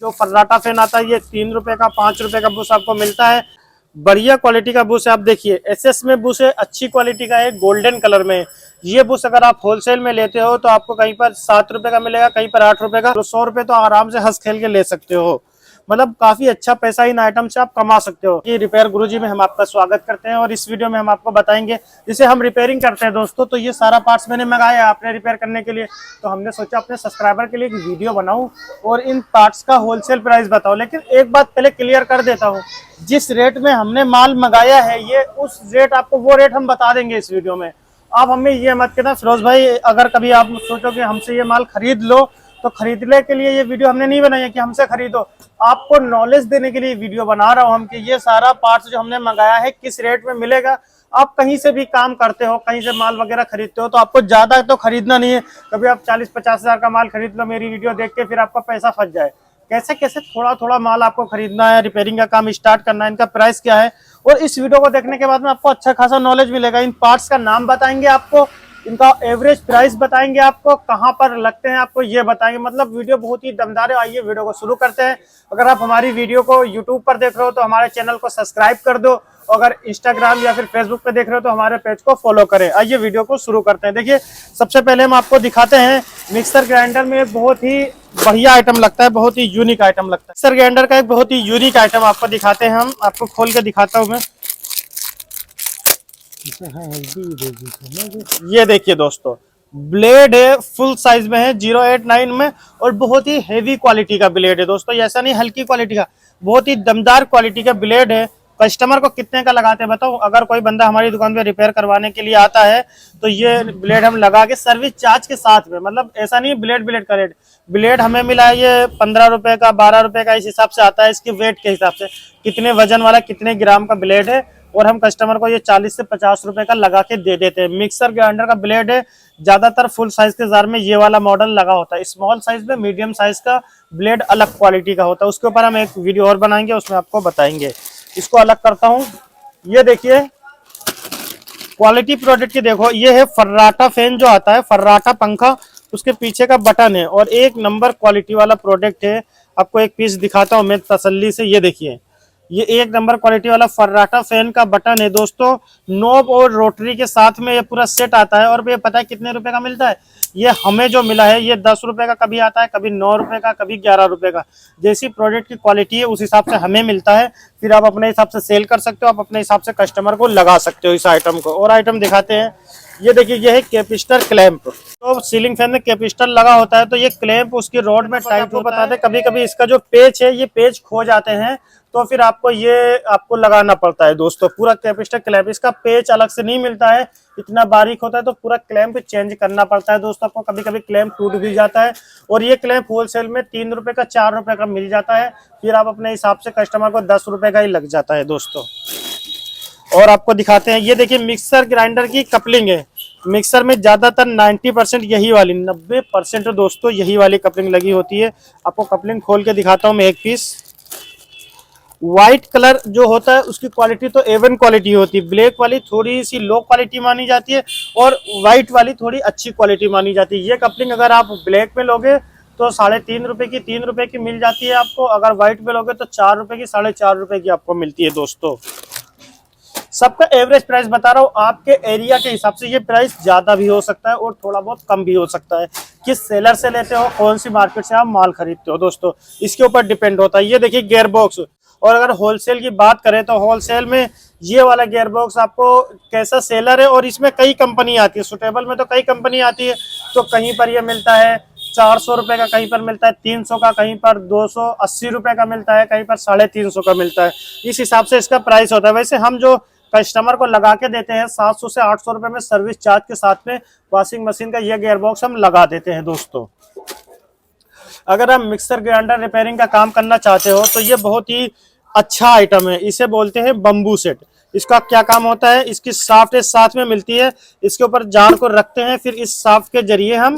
जो फर्राटा फैन आता है ये 3 रुपए का 5 रुपए का बुश आपको मिलता है। बढ़िया क्वालिटी का बुश है। आप देखिए एसएस में बुश है, अच्छी क्वालिटी का है, गोल्डन कलर में। ये बुश अगर आप होलसेल में लेते हो तो आपको कहीं पर 7 रुपए का मिलेगा, कहीं पर 8 रुपए का। तो 100 रुपए तो आराम से हंस खेल के ले सकते हो। मतलब काफी अच्छा पैसा इन आइटम से आप कमा सकते हो। ये रिपेयर गुरुजी में हम आपका स्वागत करते हैं और इस वीडियो में हम आपको बताएंगे जिसे हम रिपेयरिंग करते हैं दोस्तों। तो ये सारा पार्ट्स मैंने मंगाया है आपने रिपेयर करने के लिए, तो हमने सोचा अपने सब्सक्राइबर के लिए एक वीडियो बनाऊं और इन पार्ट्स का होलसेल प्राइस बताऊं। लेकिन एक बात पहले क्लियर कर देता हूँ, जिस रेट में हमने माल मंगाया है ये उस रेट आपको वो रेट हम बता देंगे इस वीडियो में। आप हमें ये मत कहना फिरोज भाई अगर कभी आप सोचो कि हमसे ये माल खरीद लो, तो खरीदने के लिए ये वीडियो हमने नहीं बनाई है कि हमसे खरीदो। आपको नॉलेज देने के लिए वीडियो बना रहा हूं हम कि ये सारा पार्ट्स जो हमने मंगाया है किस रेट में मिलेगा। आप कहीं से भी काम करते हो, कहीं से माल वगैरह खरीदते हो तो आपको ज्यादा तो खरीदना नहीं है। कभी आप 40-50 हजार का माल खरीद लो मेरी वीडियो देख के, फिर आपका पैसा फंस जाए। कैसे कैसे थोड़ा थोड़ा माल आपको खरीदना है, रिपेयरिंग का काम स्टार्ट करना है, इनका प्राइस क्या है, और इस वीडियो को देखने के बाद में आपको अच्छा खासा नॉलेज मिलेगा। इन पार्ट्स का नाम बताएंगे आपको, इनका एवरेज प्राइस बताएंगे आपको, कहां पर लगते हैं आपको ये बताएंगे। मतलब वीडियो बहुत ही दमदार है। आइए वीडियो को शुरू करते हैं। अगर आप हमारी वीडियो को यूट्यूब पर देख रहे हो तो हमारे चैनल को सब्सक्राइब कर दो, अगर इंस्टाग्राम या फिर फेसबुक पे देख रहे हो तो हमारे पेज को फॉलो करें। आइए वीडियो को शुरू करते हैं। देखिए सबसे पहले हम आपको दिखाते हैं मिक्सर ग्राइंडर में एक बहुत ही बढ़िया आइटम लगता है, बहुत ही यूनिक आइटम लगता है। मिक्सर ग्राइंडर का एक बहुत ही यूनिक आइटम आपको दिखाते हैं हम, आपको खोल के दिखाता हूँ मैं। ये देखिए दोस्तों, ब्लेड है, फुल साइज में है, 089 में, और बहुत ही हेवी क्वालिटी का ब्लेड है दोस्तों। ऐसा नहीं हल्की क्वालिटी का, बहुत ही दमदार क्वालिटी का ब्लेड है। कस्टमर को कितने का लगाते हैं बताओ। अगर कोई बंदा हमारी दुकान पे रिपेयर करवाने के लिए आता है तो ये ब्लेड हम लगा के सर्विस चार्ज के साथ में, मतलब ऐसा नहीं ब्लेड का रेट, ब्लेड हमें मिला है ये 15 रुपए का 12 रुपए का, इस हिसाब से आता है, इसके वेट के हिसाब से कितने वजन वाला कितने ग्राम का ब्लेड है, और हम कस्टमर को ये 40 से 50 रुपए का लगा के दे देते हैं। मिक्सर ग्राइंडर का ब्लेड है, ज्यादातर फुल साइज के जार में ये वाला मॉडल लगा होता है। स्मॉल साइज में मीडियम साइज का ब्लेड अलग क्वालिटी का होता है, उसके ऊपर हम एक वीडियो और बनाएंगे, उसमें आपको बताएंगे। इसको अलग करता हूँ। ये देखिए क्वालिटी प्रोडक्ट की देखो, ये है फर्राटा फैन जो आता है, फर्राटा पंखा, उसके पीछे का बटन है और एक नंबर क्वालिटी वाला प्रोडक्ट है। आपको एक पीस दिखाता हूँ मैं तसल्ली से। ये देखिए ये एक नंबर क्वालिटी वाला फर्राटा फैन का बटन है दोस्तों। नॉब और रोटरी के साथ में ये पूरा सेट आता है। और ये पता है कितने रुपए का मिलता है? ये हमें जो मिला है ये 10 रुपए का कभी आता है, कभी 9 रुपए का, कभी 11 रुपए का। जैसी प्रोडक्ट की क्वालिटी है उस हिसाब से हमें मिलता है। फिर आप अपने हिसाब से सेल कर सकते हो, आप अपने हिसाब से कस्टमर को लगा सकते हो इस आइटम को। और आइटम दिखाते हैं। ये देखिए ये है कैपिस्टर क्लैंप। तो सीलिंग फैन में कैपिस्टर लगा होता है तो ये क्लैंप उसकी रोड में टाइट हो बता दे। कभी कभी इसका जो पेच है ये पेच खो जाते हैं तो फिर आपको लगाना पड़ता है दोस्तों। पूरा कैपिस्टर क्लैंप, इसका पेच अलग से नहीं मिलता है, इतना बारीक होता है तो पूरा क्लैंप चेंज करना पड़ता है दोस्तों। आपको कभी कभी क्लैंप टूट भी जाता है और ये क्लैंप होलसेल में 3 रुपए का 4 रुपए का मिल जाता है। फिर आप अपने हिसाब से कस्टमर को 10 रुपए का ही लग जाता है दोस्तों। और आपको दिखाते हैं, ये देखिए मिक्सर ग्राइंडर की कपलिंग है। मिक्सर में ज्यादातर 90% यही वाली, 90% दोस्तों यही वाली कपलिंग लगी होती है। आपको कपलिंग खोल के दिखाता हूँ मैं एक पीस। व्हाइट कलर जो होता है उसकी क्वालिटी तो A1 क्वालिटी होती है, ब्लैक वाली थोड़ी सी लो क्वालिटी मानी जाती है और व्हाइट वाली थोड़ी अच्छी क्वालिटी मानी जाती है। ये कपलिंग अगर आप ब्लैक में लोगे तो 3.5 रुपए की 3 रुपए की मिल जाती है आपको। अगर व्हाइट में लोगे तो 4 रुपए की 4.5 रुपए की आपको मिलती है दोस्तों। सबका एवरेज प्राइस बता रहा हूँ, आपके एरिया के हिसाब से ये प्राइस ज्यादा भी हो सकता है और थोड़ा बहुत कम भी हो सकता है। किस सेलर से लेते हो, कौन सी मार्केट से आप माल खरीदते हो दोस्तों, इसके ऊपर डिपेंड होता है। ये देखिए गियर बॉक्स। और अगर होलसेल की बात करें तो होलसेल में ये वाला गियर बॉक्स आपको कैसा सेलर है, और इसमें कई कंपनी आती है। सुटेबल में तो कई कंपनी आती है, तो कहीं पर ये मिलता है 400 रुपए का, कहीं पर मिलता है 300 का, कहीं पर 280 रुपए का मिलता है, कहीं पर 350 का मिलता है। इस हिसाब से इसका प्राइस होता है। वैसे हम जो कस्टमर को लगा के देते हैं 700 से 800 रुपए में सर्विस चार्ज के साथ में वॉशिंग मशीन का ये गियर बॉक्स हम लगा देते हैं दोस्तों। अगर आप मिक्सर ग्राइंडर रिपेयरिंग का काम करना चाहते हो तो ये बहुत ही अच्छा आइटम है। इसे बोलते हैं बम्बू सेट। इसका क्या काम होता है, इसकी शाफ्ट साथ में मिलती है, इसके ऊपर जार को रखते हैं, फिर इस शाफ्ट के जरिए हम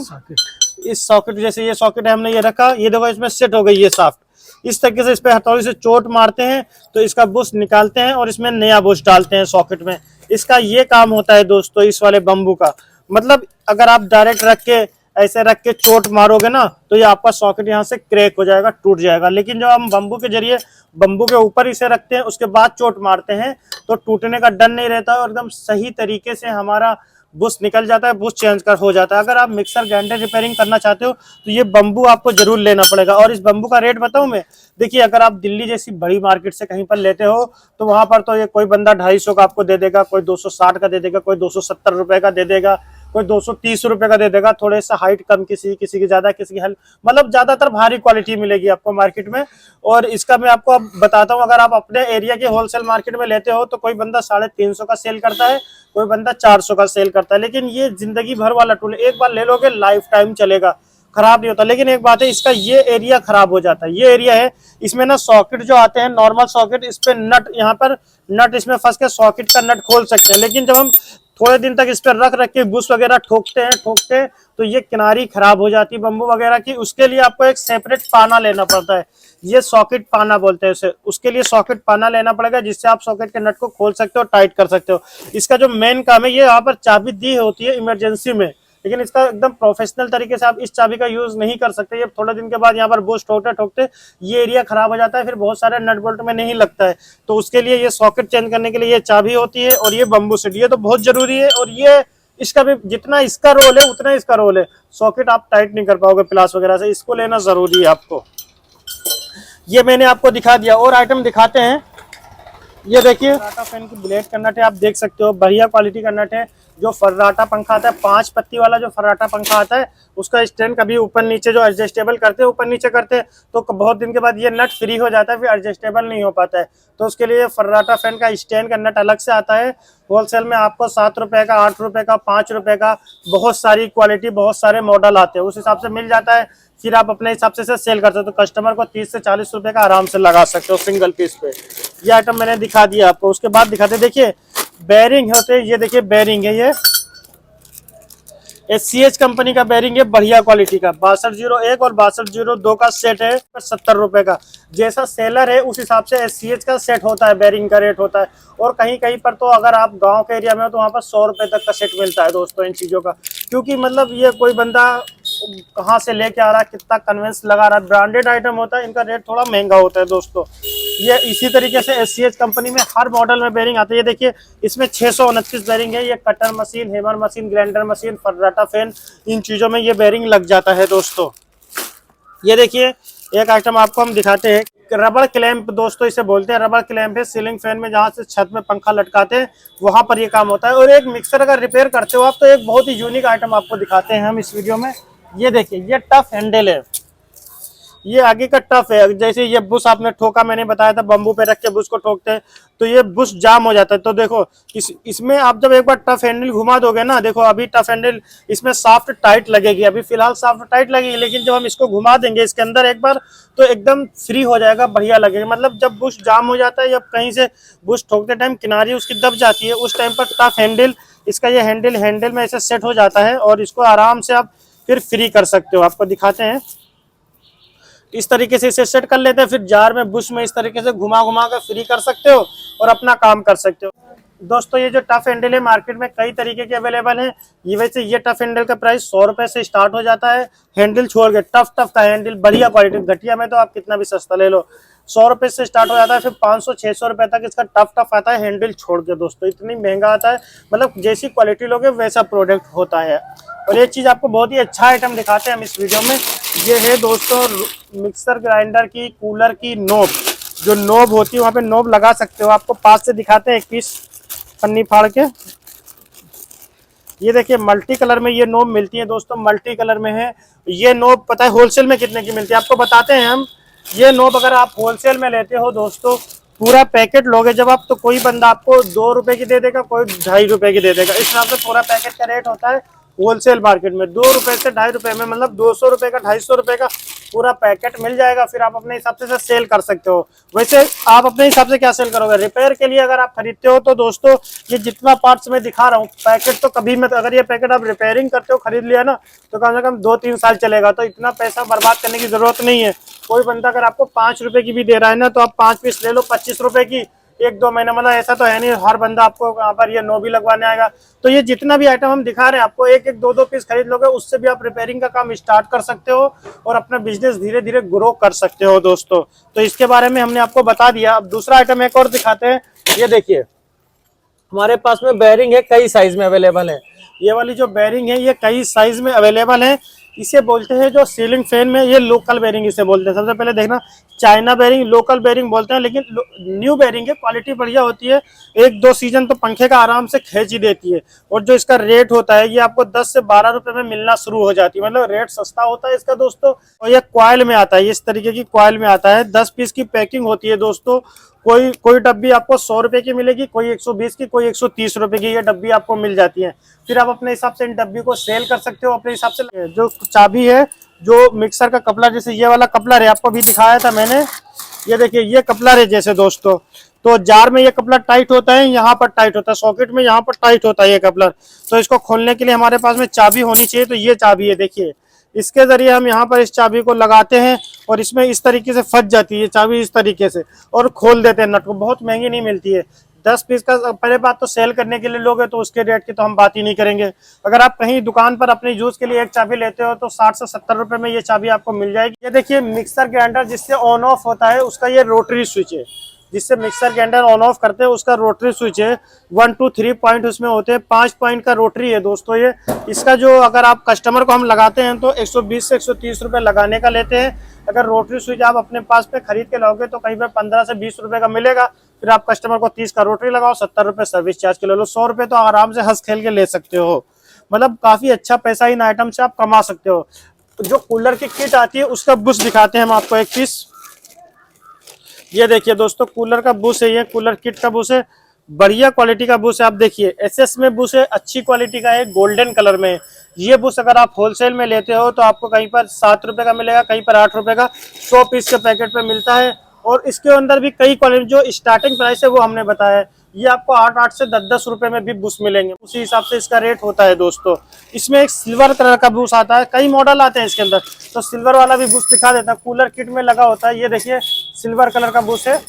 इस सॉकेट, जैसे ये सॉकेट है हमने ये रखा, ये देखो इसमें सेट हो गई ये शाफ्ट। इस तरीके से इस पे हथौड़ी से चोट मारते हैं तो इसका बुश निकालते हैं और इसमें नया बुश डालते हैं सॉकेट में। इसका ये काम होता है दोस्तों इस वाले बम्बू का। मतलब अगर आप डायरेक्ट रख के ऐसे रख के चोट मारोगे ना तो ये आपका सॉकेट यहाँ से क्रैक हो जाएगा, टूट जाएगा। लेकिन जब हम बम्बू के जरिए बम्बू के ऊपर इसे रखते हैं उसके बाद चोट मारते हैं तो टूटने का डर नहीं रहता और एकदम सही तरीके से हमारा बुश निकल जाता है, बुश चेंज कर हो जाता है। अगर आप मिक्सर ग्राइंडर रिपेयरिंग करना चाहते हो तो ये बम्बू आपको जरूर लेना पड़ेगा। और इस बम्बू का रेट बताऊं मैं, देखिए अगर आप दिल्ली जैसी बड़ी मार्केट से कहीं पर लेते हो तो वहां पर तो ये कोई बंदा 250 का आपको दे देगा, कोई 260 का दे देगा, कोई 270 रुपए का दे देगा, कोई 230 रुपए का दे देगा। थोड़े सा हाइट कम, किसी की ज्यादा, किसी की हल्की, मतलब ज्यादातर भारी क्वालिटी मिलेगी आपको मार्केट में। और इसका मैं आपको अब बताता हूँ, अगर आप अपने एरिया के होलसेल मार्केट में लेते हो तो कोई बंदा 350 का सेल करता है, कोई बंदा 400 का सेल करता है। लेकिन ये जिंदगी भर वाला टूल, एक बार ले लोगे लाइफ टाइम चलेगा, खराब नहीं होता। लेकिन एक बात है, इसका ये एरिया खराब हो जाता है। ये एरिया है, इसमें ना सॉकेट जो आते हैं नॉर्मल सॉकेट, इस पे नट, यहाँ पर नट इसमें फंस के सॉकेट का नट खोल सकते हैं। लेकिन जब हम थोड़े दिन तक इस पर रख के बुश वगैरह ठोकते हैं तो ये किनारी खराब हो जाती है बम्बू वगैरह की। उसके लिए आपको एक सेपरेट पाना लेना पड़ता है, ये सॉकेट पाना बोलते हैं उसे। उसके लिए सॉकेट पाना लेना पड़ेगा जिससे आप सॉकेट के नट को खोल सकते हो, टाइट कर सकते हो। इसका जो मेन काम है, ये यहाँ पर चाबी दी होती है इमरजेंसी में, लेकिन इसका एकदम प्रोफेशनल तरीके से आप इस चाबी का यूज नहीं कर सकते। ये थोड़े दिन के बाद यहाँ पर बुश ठोकते ये एरिया खराब हो जाता है, फिर बहुत सारे नट बोल्ट में नहीं लगता है। तो उसके लिए ये सॉकेट चेंज करने के लिए ये चाबी होती है और ये बम्बू सेट, ये तो बहुत जरूरी है। और ये इसका भी जितना इसका रोल है उतना इसका रोल है। सॉकेट आप टाइट नहीं कर पाओगे प्लास वगैरह से, इसको लेना जरूरी है आपको। ये मैंने आपको दिखा दिया, और आइटम दिखाते हैं। ये देखिए फर्राटा फैन की ब्लेड का नट है, आप देख सकते हो बढ़िया क्वालिटी का नट है। जो फर्राटा पंखा आता है, 5 पत्ती वाला जो फर्राटा पंखा आता है, उसका स्टैंड कभी ऊपर नीचे जो एडजस्टेबल करते हैं, ऊपर नीचे करते हैं तो बहुत दिन के बाद ये नट फ्री हो जाता है, फिर एडजस्टेबल नहीं हो पाता है। तो उसके लिए फर्राटा फैन का स्टैंड का नट अलग से आता है। होलसेल में आपको 7 रुपए का, 8 रुपए का, 5 रुपए का, बहुत सारी क्वालिटी, बहुत सारे मॉडल आते हैं, उस हिसाब से मिल जाता है। फिर आप अपने हिसाब से सेल करते हो तो कस्टमर को 30 से 40 रुपए का आराम से लगा सकते हो सिंगल पीस पे। ये आइटम मैंने दिखा दिया आपको। उसके बाद दिखाते, देखिए बेरिंग होते हैं, ये देखिए बेरिंग है, ये SCH कंपनी का बेरिंग है, बढ़िया क्वालिटी का। 6201 और 6202 का सेट है 70 रुपए का। जैसा सेलर है उस हिसाब से SCH का सेट होता है, बेरिंग का रेट होता है। और कहीं कहीं पर तो अगर आप गांव के एरिया में हो तो वहाँ पर 100 रुपए तक का सेट मिलता है दोस्तों इन चीज़ों का। क्योंकि मतलब ये कोई बंदा कहाँ से लेके आ रहा है, कितना कन्वेंस लगा रहा है, ब्रांडेड आइटम होता है, इनका रेट थोड़ा महंगा होता है दोस्तों। ये इसी तरीके से SCH कंपनी में हर मॉडल में बेरिंग आती है। देखिए इसमें 629 बेरिंग है। ये cutter machine, hammer machine, grinder machine, फर्राटा फैन, इन चीज़ों में ये बेरिंग लग जाता है दोस्तों। ये देखिए एक आइटम आपको हम दिखाते हैं, रबड़ क्लैंप दोस्तों इसे बोलते हैं। रबड़ क्लैंप है सीलिंग फैन में, जहाँ से छत में पंखा लटकाते हैं वहां पर ये काम होता है। और एक मिक्सर अगर रिपेयर करते हो आप तो एक बहुत ही यूनिक आइटम आपको दिखाते हैं हम इस वीडियो में। ये देखिए ये टफ हैंडल है, ये आगे का टफ है। जैसे ये बुश आपने ठोका, मैंने बताया था बम्बू पे रख के बुश को ठोकते हैं तो ये बुश जाम हो जाता है। तो देखो इसमें आप जब एक बार टफ हैंडल घुमा दोगे ना, देखो अभी टफ हैंडल इसमें सॉफ्ट टाइट लगेगी, अभी फिलहाल सॉफ्ट टाइट लगेगी, लेकिन जब हम इसको घुमा देंगे इसके अंदर एक बार तो एकदम फ्री हो जाएगा, बढ़िया लगेगा। मतलब जब बुश जाम हो जाता है या कहीं से बुश ठोकते टाइम किनारी उसकी दब जाती है, उस टाइम पर टफ हैंडल, इसका ये हैंडल में ऐसे सेट हो जाता है और इसको आराम से आप फिर फ्री कर सकते हो। आपको दिखाते हैं, इस तरीके से इसे सेट कर लेते हैं, फिर जार में बुश में इस तरीके से घुमा कर फ्री कर सकते हो और अपना काम कर सकते हो। दोस्तों ये जो टफ हैंडल है मार्केट में कई तरीके के अवेलेबल हैं। ये वैसे ये टफ हैंडल का प्राइस 100 रुपए से स्टार्ट हो जाता है। हैंडल छोड़ के टफ का हैंडल बढ़िया क्वालिटी, घटिया में तो आप कितना भी सस्ता ले लो, 100 रुपए से स्टार्ट हो जाता है। फिर 500-600 रुपए तक इसका टफ आता है हैंडल छोड़ के दोस्तों, इतनी महंगा आता है। मतलब जैसी क्वालिटी लोगे वैसा प्रोडक्ट होता है। और एक चीज़ आपको बहुत ही अच्छा आइटम दिखाते हैं हम इस वीडियो में, ये है दोस्तों मिक्सर ग्राइंडर की, कूलर की नोब। जो नोब होती है वहाँ पे नोब लगा सकते हो। आपको पास से दिखाते हैं एक पीस पन्नी फाड़ के। ये देखिए मल्टी कलर में ये नोब मिलती है दोस्तों, मल्टी कलर में है। ये नोब पता है होलसेल में कितने की मिलती है आपको बताते हैं हम। ये नोब अगर आप होलसेल में लेते हो दोस्तों, पूरा पैकेट लोगे जब आप, तो कोई बंदा आपको 2 रुपए की दे देगा, कोई 2.5 रुपए की दे देगा। इस हिसाब से पूरा पैकेट का रेट होता है होलसेल मार्केट में। 2 रुपए से 2.5 रुपए में, मतलब 200 रुपए का, 250 रुपए का पूरा पैकेट मिल जाएगा। फिर आप अपने हिसाब से सेल कर सकते हो। वैसे आप अपने हिसाब से क्या सेल करोगे, रिपेयर के लिए अगर आप खरीदते हो तो दोस्तों ये जितना पार्ट्स मैं दिखा रहा हूँ, पैकेट तो कभी मत, अगर ये पैकेट आप रिपेयरिंग करते हो खरीद लिया ना तो कम से कम 2-3 साल चलेगा। तो इतना पैसा बर्बाद करने की जरूरत नहीं है। कोई बंदा अगर आपको 5 रुपए की भी दे रहा है ना तो आप 5 पीस ले लो 25 रुपए की, 1-2 महीना, मतलब ऐसा तो है नहीं हर बंदा आपको यहाँ पर ये नो भी लगवाने आएगा। तो ये जितना भी आइटम हम दिखा रहे हैं आपको, 1-1 2-2 पीस खरीद लोगे, उससे भी आप रिपेयरिंग का काम स्टार्ट कर सकते हो और अपना बिजनेस धीरे धीरे ग्रो कर सकते हो दोस्तों। तो इसके बारे में हमने आपको बता दिया। अब दूसरा आइटम एक और दिखाते हैं। ये देखिए हमारे पास में बेयरिंग है, कई साइज में अवेलेबल है। ये वाली जो बेयरिंग है ये कई साइज में अवेलेबल है। इसे बोलते हैं जो सीलिंग फैन में, ये लोकल बेयरिंग इसे बोलते हैं। सबसे पहले देखना, चाइना बेयरिंग लोकल बेयरिंग बोलते हैं, लेकिन न्यू बेयरिंग है, क्वालिटी बढ़िया होती है। 1-2 सीजन तो पंखे का आराम से खींच ही देती है। और जो इसका रेट होता है ये आपको 10 से 12 रुपए में मिलना शुरू हो जाती है, मतलब रेट सस्ता होता है इसका दोस्तों। और ये कॉइल में आता है, इस तरीके की कॉइल में आता है। 10 पीस की पैकिंग होती है दोस्तों। कोई डब्बी आपको 100 रुपए की मिलेगी, कोई 120 की, कोई 130 रुपए की, ये डब्बी आपको मिल जाती है। फिर आप अपने हिसाब से इन डब्बी को सेल कर सकते हो अपने हिसाब से। जो चाबी है, जो मिक्सर का कपलर, जैसे ये वाला कपलर है आपको भी दिखाया था मैंने, ये देखिए ये कपलर है जैसे दोस्तों। तो जार में ये कपलर टाइट होता है, यहाँ पर टाइट होता है, सॉकेट में यहाँ पर टाइट होता है ये कपलर। तो इसको खोलने के लिए हमारे पास में चाबी होनी चाहिए। तो ये चाबी है देखिए, इसके जरिए हम यहाँ पर इस चाबी को लगाते हैं और इसमें इस तरीके से फंस जाती है चाबी इस तरीके से, और खोल देते हैं नट को। बहुत महंगी नहीं मिलती है। 10 पीस का पहले बात तो सेल करने के लिए लोगे तो उसके रेट की तो हम बात ही नहीं करेंगे। अगर आप कहीं दुकान पर अपने यूज के लिए एक चाबी लेते हो तो 60 से 70 रुपए में ये चाबी आपको मिल जाएगी। ये देखिए मिक्सर ग्राइंडर जिससे ऑन ऑफ होता है, उसका ये रोटरी स्विच है। जिससे मिक्सर ग्राइंडर ऑन ऑफ करते हैं उसका रोटरी स्विच है। 1 2 3 पॉइंट उसमें होते हैं, 5 पॉइंट का रोटरी है दोस्तों ये। इसका जो अगर आप कस्टमर को हम लगाते हैं तो 120 से 130 रुपए लगाने का लेते हैं। अगर रोटरी स्विच आप अपने पास पे खरीद के लाओगे तो कहीं पर 15 से 20 रुपए का मिलेगा। फिर आप कस्टमर को 30 का रोटरी लगाओ, 70 रुपए सर्विस चार्ज के ले लो, 100 रुपए तो आराम से हंस खेल के ले सकते हो। मतलब काफी अच्छा पैसा इन आइटम से आप कमा सकते हो। जो कूलर की किट आती है उसका बुश दिखाते हैं हम आपको एक पीस। ये देखिए दोस्तों कूलर का बुश है, ये कूलर किट का बुश है, बढ़िया क्वालिटी का बुश है। आप देखिए एसएस में बुश है, अच्छी क्वालिटी का है, गोल्डन कलर में। ये बुश अगर आप होलसेल में लेते हो तो आपको कहीं पर 7 रुपए का मिलेगा, कहीं पर 8 रुपए का। 100 पीस के पैकेट पे मिलता है। और इसके अंदर भी कई क्वालिटी, जो स्टार्टिंग प्राइस है वो हमने बताया है। ये आपको 8-8 से 10-10 रुपए में भी बुश मिलेंगे, उसी हिसाब से इसका रेट होता है दोस्तों। इसमें एक सिल्वर कलर का बुश आता है, कई मॉडल आते हैं इसके अंदर, तो सिल्वर वाला भी बुश दिखा देता है। कूलर किट में लगा होता है, ये देखिए सिल्वर कलर का बुश है।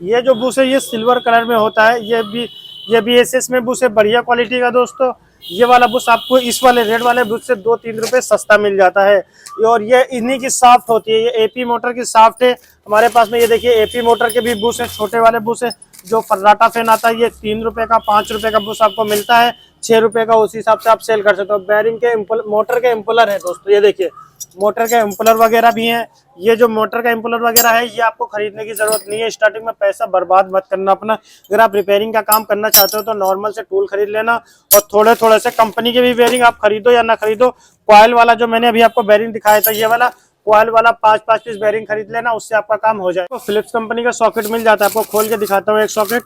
ये जो बुश है ये सिल्वर कलर में होता है। ये भी एसएस में बुश है, बढ़िया क्वालिटी का दोस्तों। ये वाला बुश आपको इस वाले रेड वाले बुश से 2-3 रुपए सस्ता मिल जाता है। और ये इन्हीं की साफ्ट होती है, ये एपी मोटर की साफ्ट है हमारे पास में। ये देखिए एपी मोटर के भी बुश है, छोटे वाले बुश है। जो फर्राटा फैन आता है ये 3 रुपए का, 5 रुपए का बुश आपको मिलता है, 6 रुपए का। उसी हिसाब से आप सेल कर सकते हो। बैरिंग के मोटर के इम्पलर है दोस्तों, ये देखिए मोटर के इम्पलर वगैरह भी हैं। ये जो मोटर का इम्पलर वगैरह है ये आपको खरीदने की जरूरत नहीं है। स्टार्टिंग में पैसा बर्बाद मत करना अपना। अगर आप रिपेयरिंग का काम करना चाहते हो तो नॉर्मल से टूल खरीद लेना, और थोड़े थोड़े से कंपनी के भी बेरिंग आप खरीदो या ना खरीदो। कॉइल वाला जो मैंने अभी आपको बेरिंग दिखाया था, ये वाला कॉइल वाला 5-5 पीस बेरिंग खरीद लेना, उससे आपका काम हो जाएगा। तो फिलिप्स कंपनी का सॉकेट मिल जाता है, आपको खोल के दिखाता हूँ एक सॉकेट।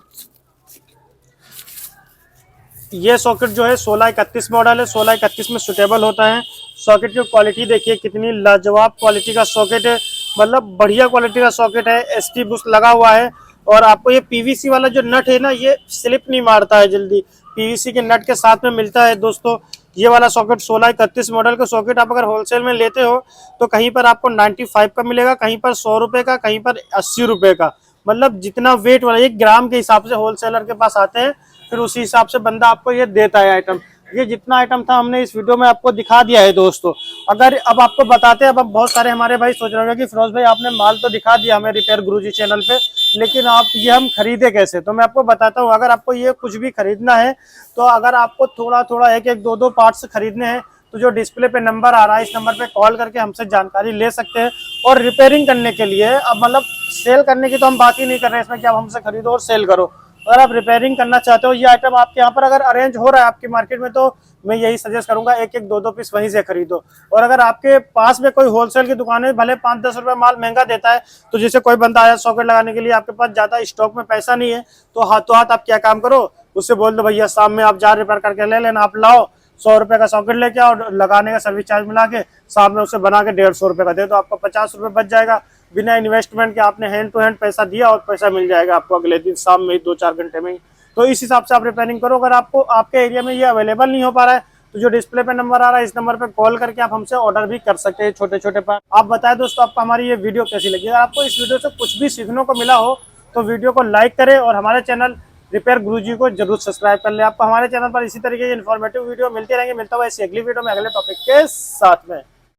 ये सॉकेट जो है 1631 मॉडल है, 1631 में सुटेबल होता है। सॉकेट की क्वालिटी देखिए कितनी लाजवाब क्वालिटी का सॉकेट है, मतलब बढ़िया क्वालिटी का सॉकेट है। एसटी बुश लगा हुआ है। और आपको ये पीवीसी वाला जो नट है ना, ये स्लिप नहीं मारता है जल्दी, पीवीसी के नट के साथ में मिलता है दोस्तों। ये वाला सॉकेट 1631 मॉडल का सॉकेट आप अगर होलसेल में लेते हो तो कहीं पर आपको 95 का मिलेगा, कहीं पर 100 रुपए का, कहीं पर 80 रुपए का। मतलब जितना वेट वाला 1 ग्राम के हिसाब से होलसेलर के पास आते हैं, फिर उसी हिसाब से बंदा आपको ये देता है आइटम। ये जितना आइटम था हमने इस वीडियो में आपको दिखा दिया है दोस्तों। अगर अब आपको बताते हैं, अब बहुत सारे हमारे भाई सोच रहे होंगे कि फिरोज भाई आपने माल तो दिखा दिया हमें रिपेयर गुरुजी चैनल पे, लेकिन आप ये हम खरीदे कैसे। तो मैं आपको बताता हूँ। अगर आपको ये कुछ भी खरीदना है तो अगर आपको थोड़ा थोड़ा 1-1 2-2 पार्ट्स खरीदने हैं तो जो डिस्प्ले पे नंबर आ रहा है इस नंबर पे कॉल करके हमसे जानकारी ले सकते हैं। और रिपेयरिंग करने के लिए, अब मतलब सेल करने की तो हम बात ही नहीं कर रहे हैं इसमें कि आप हमसे खरीदो और सेल करो। अगर आप रिपेयरिंग करना चाहते हो, ये आइटम आपके यहाँ पर अगर अरेंज हो रहा है आपकी मार्केट में, तो मैं यही सजेस्ट करूंगा 1-1 2-2 पीस वहीं से खरीदो। और अगर आपके पास में कोई होलसेल की दुकान है, भले 5-10 रुपए माल महंगा देता है, तो जैसे कोई बंदा आया सॉकेट लगाने के लिए, आपके पास ज्यादा स्टॉक में पैसा नहीं है, तो हाथों हाथ आप क्या काम करो, उससे बोल दो भैया शाम में आप जार रिपेयर करके ले लेना, आप लाओ 100 रुपए का सॉकेट लेके आओ, और लगाने का सर्विस चार्ज मिला के साथ में उसे बना के 150 रुपए का दे दो, आपका 50 रुपए बच जाएगा। बिना इन्वेस्टमेंट के आपने हैंड टू हैंड पैसा दिया और पैसा मिल जाएगा आपको अगले दिन शाम में 2-4 घंटे में ही। तो इस हिसाब से आप रिपेयरिंग करो। अगर आपको आपके एरिया में ये अवेलेबल नहीं हो पा रहा है तो जो डिस्प्ले पे नंबर आ रहा है इस नंबर पे कॉल करके आप हमसे ऑर्डर भी कर सकते हैं छोटे छोटे पार्ट। आप बताएं दोस्तों आपको हमारी ये वीडियो कैसी लगी। अगर आपको इस वीडियो से कुछ भी सीखने को मिला हो तो वीडियो को लाइक करें और हमारे चैनल रिपेयर गुरुजी को जरूर सब्सक्राइब कर ले। आपको हमारे चैनल पर इसी तरीके की इन्फॉर्मेटिव वीडियो मिलती रहेंगे। मिलता हुआ इसी अगली वीडियो में अगले टॉपिक के साथ में।